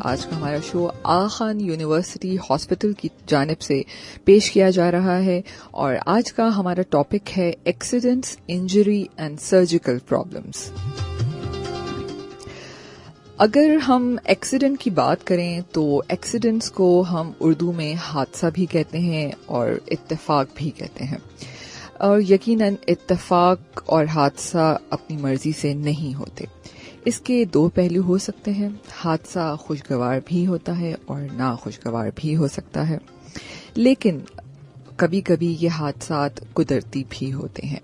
آج کا ہمارا شو آغا خان یونیورسٹی ہاسپٹل کی جانب سے پیش کیا جا رہا ہے، اور آج کا ہمارا ٹاپک ہے accidents, injury and surgical problems. اگر ہم ایکسیڈنٹ کی بات کریں تو ایکسیڈنٹس کو ہم اردو میں حادثہ بھی کہتے ہیں اور اتفاق بھی کہتے ہیں، اور یقیناً اتفاق اور حادثہ اپنی مرضی سے نہیں ہوتے۔ اس کے دو پہلو ہو سکتے ہیں، حادثہ خوشگوار بھی ہوتا ہے اور ناخوشگوار بھی ہو سکتا ہے، لیکن کبھی کبھی یہ حادثات قدرتی بھی ہوتے ہیں۔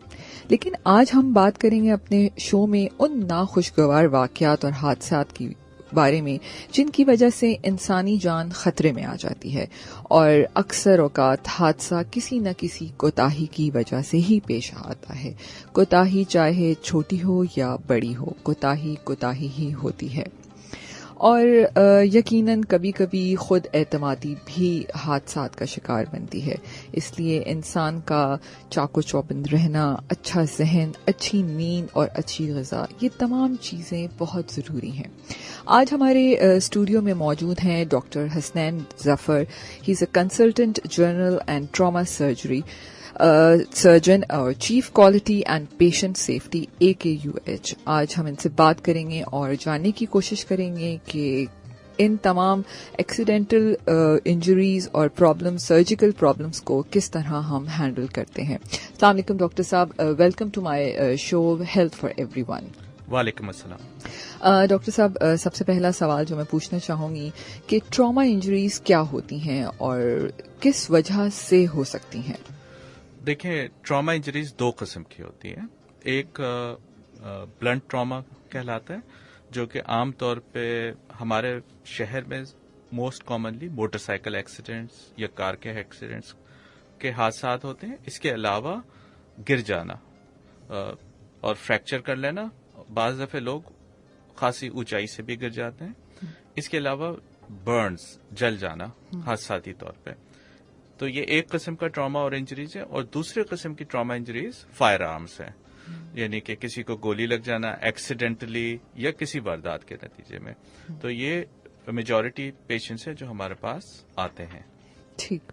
لیکن آج ہم بات کریں گے اپنے شو میں ان ناخوشگوار واقعات اور حادثات کی بارے میں جن کی وجہ سے انسانی جان خطرے میں آ جاتی ہے، اور اکثر اوقات حادثہ کسی نہ کسی کوتاہی کی وجہ سے ہی پیش آتا ہے۔ کوتاہی چاہے چھوٹی ہو یا بڑی ہو، کوتاہی ہی ہوتی ہے، اور یقیناً کبھی کبھی خود اعتمادی بھی حادثات کا شکار بنتی ہے۔ اس لیے انسان کا چاق و چوبند رہنا، اچھا ذہن، اچھی نیند اور اچھی غذا، یہ تمام چیزیں بہت ضروری ہیں۔ آج ہمارے اسٹوڈیو میں موجود ہیں doctor Hasnain Zafar. He is a consultant general and trauma surgeon اور chief quality and patient safety AKUH۔ آج ہم ان سے بات کریں گے اور جاننے کی کوشش کریں گے کہ ان تمام ایکسیڈنٹل انجریز اور پرابلم، سرجیکل پرابلمس کو کس طرح ہم ہینڈل کرتے ہیں۔ السلام علیکم ڈاکٹر صاحب، welcome to my show health for everyone. وعلیکم السلام۔ ڈاکٹر صاحب، سب سے پہلا سوال جو میں پوچھنا چاہوں گی کہ ٹراما انجریز کیا ہوتی ہیں اور کس وجہ سے ہو سکتی ہیں؟ دیکھیں، ٹراما انجریز دو قسم کی ہوتی ہیں۔ ایک بلنٹ ٹراما کہلاتا ہے، جو کہ عام طور پہ ہمارے شہر میں most commonly motor cycle accidents یا کار کے ایکسیڈنٹس کے حادثات ہوتے ہیں۔ اس کے علاوہ گر جانا اور فریکچر کر لینا، بعض دفعہ لوگ خاصی اونچائی سے بھی گر جاتے ہیں۔ اس کے علاوہ برنز، جل جانا حادثاتی طور پہ۔ تو یہ ایک قسم کا ٹراما اور انجریز ہے، اور دوسرے قسم کی ٹراما انجریز فائر آرمز ہے، یعنی کہ کسی کو گولی لگ جانا ایکسیڈنٹلی یا کسی واردات کے نتیجے میں۔ تو یہ میجورٹی پیشنٹس ہیں جو ہمارے پاس آتے ہیں۔ ٹھیک۔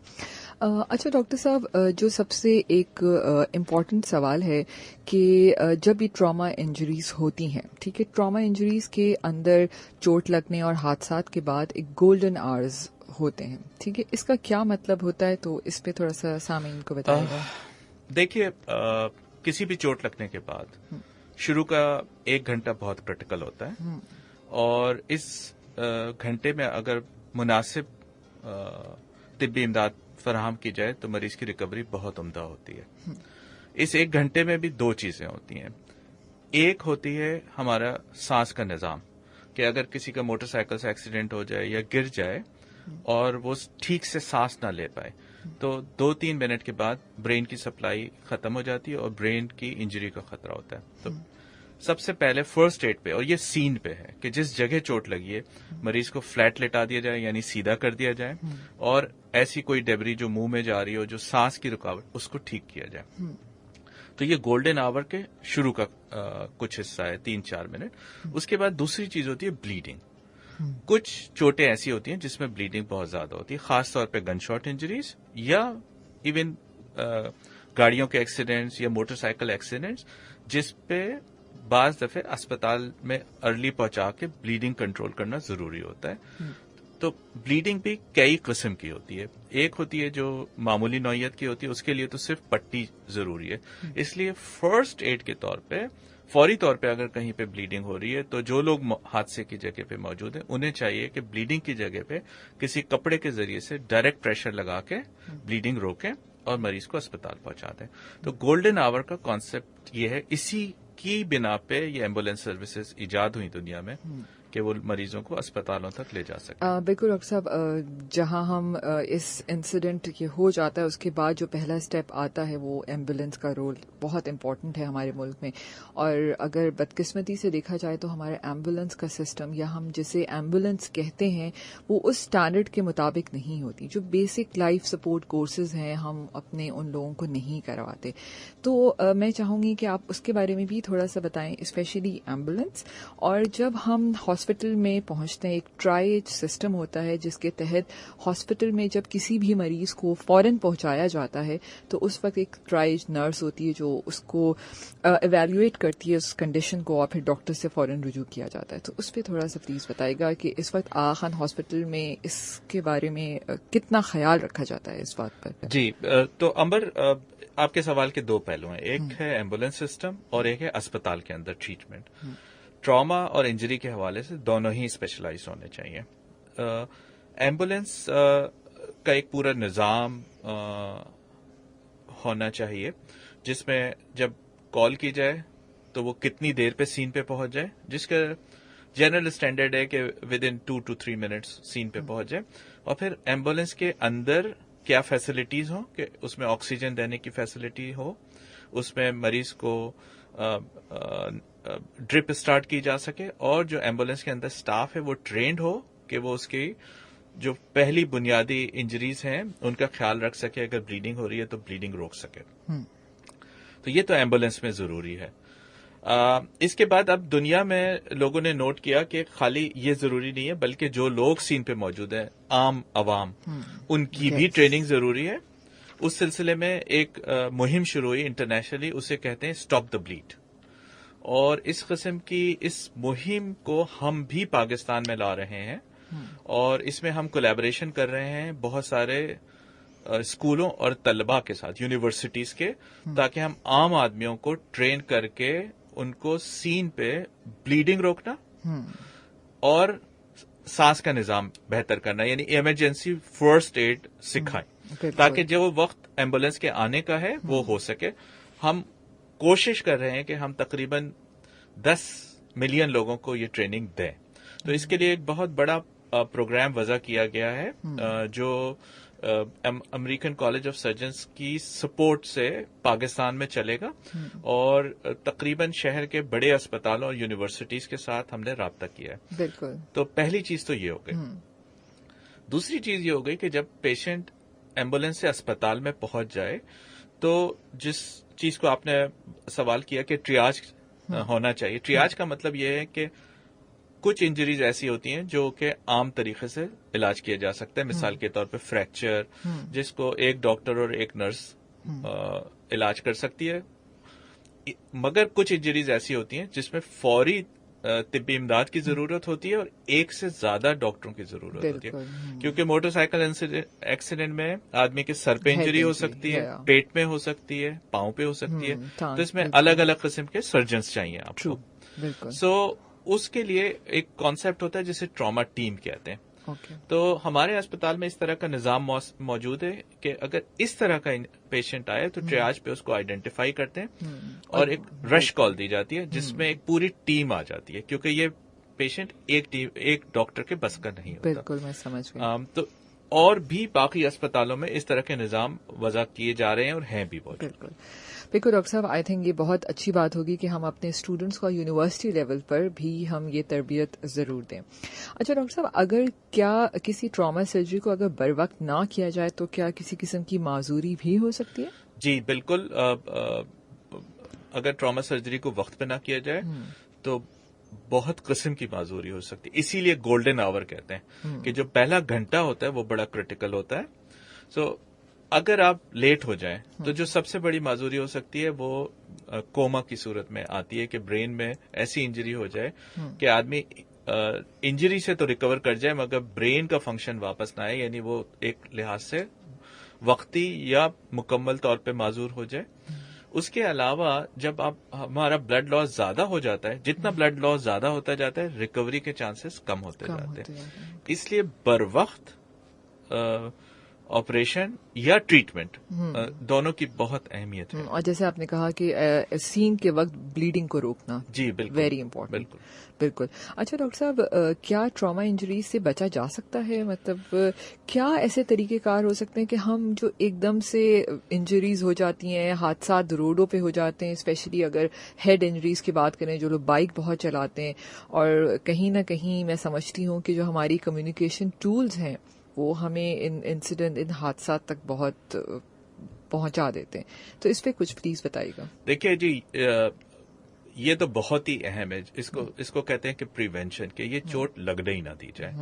اچھا ڈاکٹر صاحب، جو سب سے ایک امپورٹنٹ سوال ہے کہ جب یہ ٹراما انجریز ہوتی ہیں، ٹھیک ہے، ٹراما انجریز کے اندر چوٹ لگنے اور حادثات کے بعد ایک گولڈن آورز ہوتے ہیں، ٹھیک ہے، اس کا کیا مطلب ہوتا ہے؟ تو اس پہ تھوڑا سا سامعین کو بتائیے گا۔ دیکھیے، کسی بھی چوٹ لگنے کے بعد شروع کا 1 گھنٹہ بہت کرٹیکل ہوتا ہے، اور اس گھنٹے میں اگر مناسب طبی امداد فراہم کی جائے تو مریض کی ریکوری بہت عمدہ ہوتی ہے۔ اس 1 گھنٹے میں بھی 2 چیزیں ہوتی ہیں۔ ایک ہوتی ہے ہمارا سانس کا نظام، کہ اگر کسی کا موٹر سائیکل سے ایکسیڈنٹ ہو جائے یا گر جائے اور وہ ٹھیک سے سانس نہ لے پائے تو 2-3 منٹ کے بعد برین کی سپلائی ختم ہو جاتی ہے اور برین کی انجری کا خطرہ ہوتا ہے۔ تو سب سے پہلے فرسٹ ایڈ پہ، اور یہ سین پہ ہے کہ جس جگہ چوٹ لگی ہے مریض کو فلیٹ لٹا دیا جائے، یعنی سیدھا کر دیا جائے، اور ایسی کوئی ڈیبری جو منہ میں جا رہی ہو، جو سانس کی رکاوٹ، اس کو ٹھیک کیا جائے۔ تو یہ گولڈن آور کے شروع کا کچھ حصہ ہے، 3-4 منٹ۔ اس کے بعد دوسری چیز ہوتی ہے بلیڈنگ۔ کچھ چوٹیں ایسی ہوتی ہیں جس میں بلیڈنگ بہت زیادہ ہوتی ہے، خاص طور پہ گن شاٹ انجریز یا ایون گاڑیوں کے ایکسیڈنٹس یا موٹر سائیکل ایکسیڈنٹس، جس پہ بعض دفعہ اسپتال میں ارلی پہنچا کے بلیڈنگ کنٹرول کرنا ضروری ہوتا ہے۔ تو بلیڈنگ بھی کئی قسم کی ہوتی ہے۔ ایک ہوتی ہے جو معمولی نوعیت کی ہوتی ہے، اس کے لیے تو صرف پٹی ضروری ہے۔ اس لیے فرسٹ ایڈ کے طور پہ فوری طور پہ اگر کہیں پہ بلیڈنگ ہو رہی ہے تو جو لوگ حادثے کی جگہ پہ موجود ہیں انہیں چاہیے کہ بلیڈنگ کی جگہ پہ کسی کپڑے کے ذریعے سے ڈائریکٹ پریشر لگا کے بلیڈنگ روکیں اور مریض کو اسپتال پہنچا دیں۔ تو گولڈن آور کا کانسیپٹ یہ ہے، اسی کی بنا پہ یہ ایمبولینس سروسز ایجاد ہوئی دنیا میں کہ وہ مریضوں کو اسپتالوں تک لے جا سکیں۔ بالکل ڈاکٹر صاحب، جہاں ہم اس انسیڈنٹ یہ ہو جاتا ہے اس کے بعد جو پہلا اسٹیپ آتا ہے وہ ایمبولینس کا رول بہت امپورٹنٹ ہے ہمارے ملک میں، اور اگر بدقسمتی سے دیکھا جائے تو ہمارے ایمبولینس کا سسٹم، یا ہم جسے ایمبولینس کہتے ہیں، وہ اس اسٹینڈرڈ کے مطابق نہیں ہوتی۔ جو بیسک لائف سپورٹ کورسز ہیں ہم اپنے ان لوگوں کو نہیں کرواتے۔ تو میں چاہوں گی کہ آپ اس کے بارے میں بھی تھوڑا سا بتائیں، اسپیشلی ایمبولینس، اور جب ہم ہاسپٹل میں پہنچتے ہیں ایک ٹرائیج سسٹم ہوتا ہے جس کے تحت ہاسپٹل میں جب کسی بھی مریض کو فوراً پہنچایا جاتا ہے تو اس وقت ایک ٹرائیج نرس ہوتی ہے جو اس کو ایویلویٹ کرتی ہے اس کنڈیشن کو اور پھر ڈاکٹر سے فوراً رجوع کیا جاتا ہے. تو اس پہ تھوڑا سا پلیز بتائے گا کہ اس وقت آغا خان ہاسپٹل میں اس کے بارے میں کتنا خیال رکھا جاتا ہے اس بات پر. جی تو امبر آپ کے سوال کے دو پہلو ہیں, ایک ہے ایمبولینس سسٹم اور ایک ہے اسپتال کے اندر ٹریٹمنٹ. ٹراما اور انجری کے حوالے سے دونوں ہی اسپیشلائز ہونے چاہیے. ایمبولینس کا ایک پورا نظام ہونا چاہیے جس میں جب کال کی جائے تو وہ کتنی دیر پہ سین پہ پہنچ جائے, جس کا جنرل اسٹینڈرڈ ہے کہ ود ان 2 to 3 منٹس سین پہ پہنچ جائے. اور پھر ایمبولینس کے اندر کیا فیسلٹیز ہوں کہ اس میں آکسیجن دینے کی فیسلٹی ہو, اس میں مریض کو ڈرپ اسٹارٹ کی جا سکے, اور جو ایمبولینس کے اندر سٹاف ہے وہ ٹرینڈ ہو کہ وہ اس کی جو پہلی بنیادی انجریز ہیں ان کا خیال رکھ سکے, اگر بلیڈنگ ہو رہی ہے تو بلیڈنگ روک سکے. تو یہ تو ایمبولینس میں ضروری ہے. اس کے بعد اب دنیا میں لوگوں نے نوٹ کیا کہ خالی یہ ضروری نہیں ہے بلکہ جو لوگ سین پہ موجود ہیں عام عوام ان کی بھی ٹریننگ ضروری ہے. اس سلسلے میں ایک مہم شروع ہوئی انٹرنیشنلی, اسے کہتے ہیں اسٹاپ دا بلیڈ. اور اس قسم کی اس مہم کو ہم بھی پاکستان میں لا رہے ہیں اور اس میں ہم کولیبریشن کر رہے ہیں بہت سارے اسکولوں اور طلباء کے ساتھ, یونیورسٹیز کے, تاکہ ہم عام آدمیوں کو ٹرین کر کے ان کو سین پہ بلیڈنگ روکنا اور سانس کا نظام بہتر کرنا, یعنی ایمرجنسی فرسٹ ایڈ سکھائیں تاکہ جو وقت ایمبولینس کے آنے کا ہے وہ ہو سکے. ہم کوشش کر رہے ہیں کہ ہم تقریباً 10 ملین لوگوں کو یہ ٹریننگ دیں. تو اس کے لیے ایک بہت بڑا پروگرام وضع کیا گیا ہے جو امریکن کالج آف سرجنز کی سپورٹ سے پاکستان میں چلے گا, اور تقریباً شہر کے بڑے اسپتالوں اور یونیورسٹیز کے ساتھ ہم نے رابطہ کیا ہے. بالکل. تو پہلی چیز تو یہ ہو گئی. دوسری چیز یہ ہو گئی کہ جب پیشنٹ ایمبولینس سے اسپتال میں پہنچ جائے تو جس چیز کو آپ نے سوال کیا کہ ٹریاج ہونا چاہیے, ٹریاج کا مطلب یہ ہے کہ کچھ انجریز ایسی ہوتی ہیں جو کہ عام طریقے سے علاج کیا جا سکتا ہے, مثال کے طور پہ فریکچر جس کو ایک ڈاکٹر اور ایک نرس علاج کر سکتی ہے, مگر کچھ انجریز ایسی ہوتی ہیں جس میں فوری طبی امداد کی ضرورت ہوتی ہے اور ایک سے زیادہ ڈاکٹروں کی ضرورت ہوتی ہے, کیونکہ موٹر سائیکل ایکسیڈنٹ میں آدمی کے سر پہ انجری ہو سکتی ہے, پیٹ میں ہو سکتی ہے, پاؤں پہ ہو سکتی ہے, تو اس میں الگ الگ قسم کے سرجنز چاہیے آپ کو. سو اس کے لیے ایک کانسیپٹ ہوتا ہے جسے ٹراما ٹیم کہتے ہیں. تو ہمارے اسپتال میں اس طرح کا نظام موجود ہے کہ اگر اس طرح کا پیشنٹ آئے تو ٹریاج پہ اس کو آئیڈینٹیفائی کرتے ہیں اور ایک رش کال دی جاتی ہے جس میں ایک پوری ٹیم آ جاتی ہے, کیونکہ یہ پیشنٹ ایک ڈاکٹر کے بس کا نہیں ہوتا. بالکل میں سمجھ گیا. تو اور بھی باقی اسپتالوں میں اس طرح کے نظام وضع کیے جا رہے ہیں اور ہیں بھی بہت. بالکل بالکل ڈاکٹر صاحب, آئی تھنک یہ بہت اچھی بات ہوگی کہ ہم اپنے اسٹوڈنٹس کو یونیورسٹی لیول پر بھی ہم یہ تربیت ضرور دیں. اچھا ڈاکٹر صاحب, اگر کیا کسی ٹراما سرجری کو اگر بر وقت نہ کیا جائے تو کیا کسی قسم کی معذوری بھی ہو سکتی ہے؟ جی بالکل, اگر ٹراما سرجری کو وقت پہ نہ کیا جائے تو بہت قسم کی معذوری ہو سکتی ہے. اسی لیے گولڈن آور کہتے ہیں کہ جو پہلا گھنٹہ ہوتا ہے وہ بڑا کریٹیکل ہوتا ہے. سو اگر آپ لیٹ ہو جائیں تو جو سب سے بڑی معذوری ہو سکتی ہے وہ کوما کی صورت میں آتی ہے کہ برین میں ایسی انجری ہو جائے کہ آدمی انجری سے تو ریکور کر جائے مگر برین کا فنکشن واپس نہ آئے, یعنی وہ ایک لحاظ سے وقتی یا مکمل طور پہ معذور ہو جائے. اس کے علاوہ جب ہمارا بلڈ لاس زیادہ ہو جاتا ہے, جتنا بلڈ لاس زیادہ ہوتا جاتا ہے ریکوری کے چانسز کم ہوتے جاتے ہیں. اس لیے بر وقت آپریشن یا ٹریٹمنٹ دونوں کی بہت اہمیت ہے. اور جیسے آپ نے کہا کہ سین کے وقت بلیڈنگ کو روکنا, جی بالکل ویری امپورٹنٹ. بالکل بالکل. اچھا ڈاکٹر صاحب, کیا ٹراما انجری سے بچا جا سکتا ہے؟ مطلب کیا ایسے طریقہ کار ہو سکتے ہیں کہ ہم جو ایک دم سے انجریز ہو جاتی ہیں, حادثات روڈوں پہ ہو جاتے ہیں, اسپیشلی اگر ہیڈ انجریز کی بات کریں, جو لوگ بائک بہت چلاتے ہیں, اور کہیں نہ کہیں میں سمجھتی ہوں کہ جو ہماری کمیونیکیشن ٹولز ہیں وہ ہمیں ان حادثات تک بہت پہنچا دیتے ہیں, تو اس پہ کچھ پلیز بتائیے گا. دیکھیے جی, یہ تو بہت ہی اہم ہے. اس کو کہتے ہیں کہ پریونشن، کہ یہ چوٹ لگنے ہی نہ دی جائے.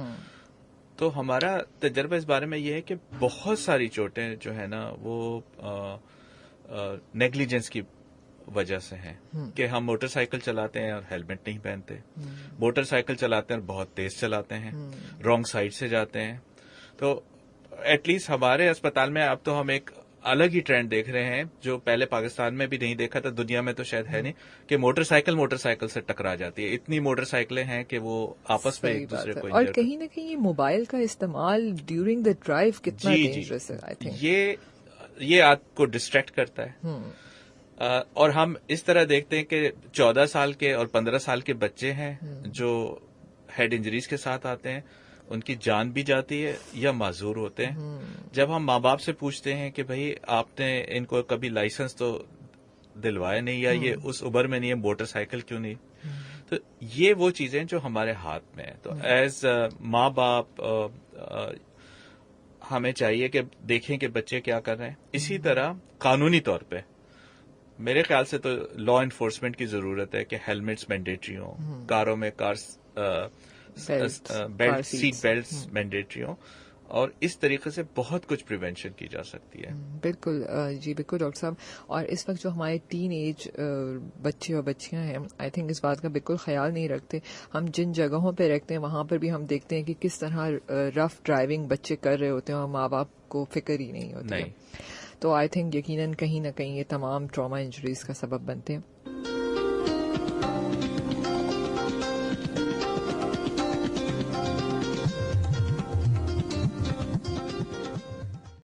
تو ہمارا تجربہ اس بارے میں یہ ہے کہ بہت ساری چوٹیں جو ہے نا وہ نیگلیجنس کی وجہ سے ہیں، کہ ہم موٹر سائیکل چلاتے ہیں اور ہیلمٹ نہیں پہنتے، موٹر سائیکل چلاتے ہیں اور بہت تیز چلاتے ہیں، رانگ سائڈ سے جاتے ہیں. تو ایٹ لیسٹ ہمارے اسپتال میں اب تو ہم ایک الگ ہی ٹرینڈ دیکھ رہے ہیں جو پہلے پاکستان میں بھی نہیں دیکھا تھا، دنیا میں تو شاید ہے نہیں، کہ موٹر سائیکل سے ٹکرا جاتی ہے. اتنی موٹر سائیکلیں ہیں کہ وہ آپس میں ایک دوسرے کو اور کہیں نہ کہیں یہ موبائل کا استعمال ڈیورنگ دا ڈرائیو کتنا ڈینجرس ہے. آئی تھنک یہ آپ کو ڈسٹریکٹ کرتا ہے. اور ہم اس طرح دیکھتے ہیں کہ 14 سال کے اور 15 سال کے بچے ہیں جو ہیڈ انجریز کے ساتھ آتے ہیں، ان کی جان بھی جاتی ہے یا معذور ہوتے ہیں. جب ہم ماں باپ سے پوچھتے ہیں کہ بھائی آپ نے ان کو کبھی لائسنس تو دلوایا نہیں، یا یہ اس عمر میں نہیں ہے، موٹر سائیکل کیوں نہیں؟ تو یہ وہ چیزیں جو ہمارے ہاتھ میں ہیں. تو ایز ماں باپ ہمیں چاہیے کہ دیکھیں کہ بچے کیا کر رہے ہیں. اسی طرح قانونی طور پہ میرے خیال سے تو لا انفورسمنٹ کی ضرورت ہے کہ ہیلمٹس مینڈیٹری ہوں، کاروں میں سیٹ بیلٹس مینڈیٹری ہوں، اور اس طریقے سے بہت کچھ پریونشن کی جا سکتی ہے. بالکل جی بالکل ڈاکٹر صاحب. اور اس وقت جو ہمارے ٹین ایج بچے اور بچیاں ہیں، آئی تھنک اس بات کا بالکل خیال نہیں رکھتے. ہم جن جگہوں پہ رہتے ہیں وہاں پر بھی ہم دیکھتے ہیں کہ کس طرح رف ڈرائیونگ بچے کر رہے ہوتے ہیں اور ماں باپ کو فکر ہی نہیں ہوتی ہے. تو آئی تھنک یقیناً کہیں نہ کہیں یہ تمام ٹراما انجریز کا سبب بنتے ہیں.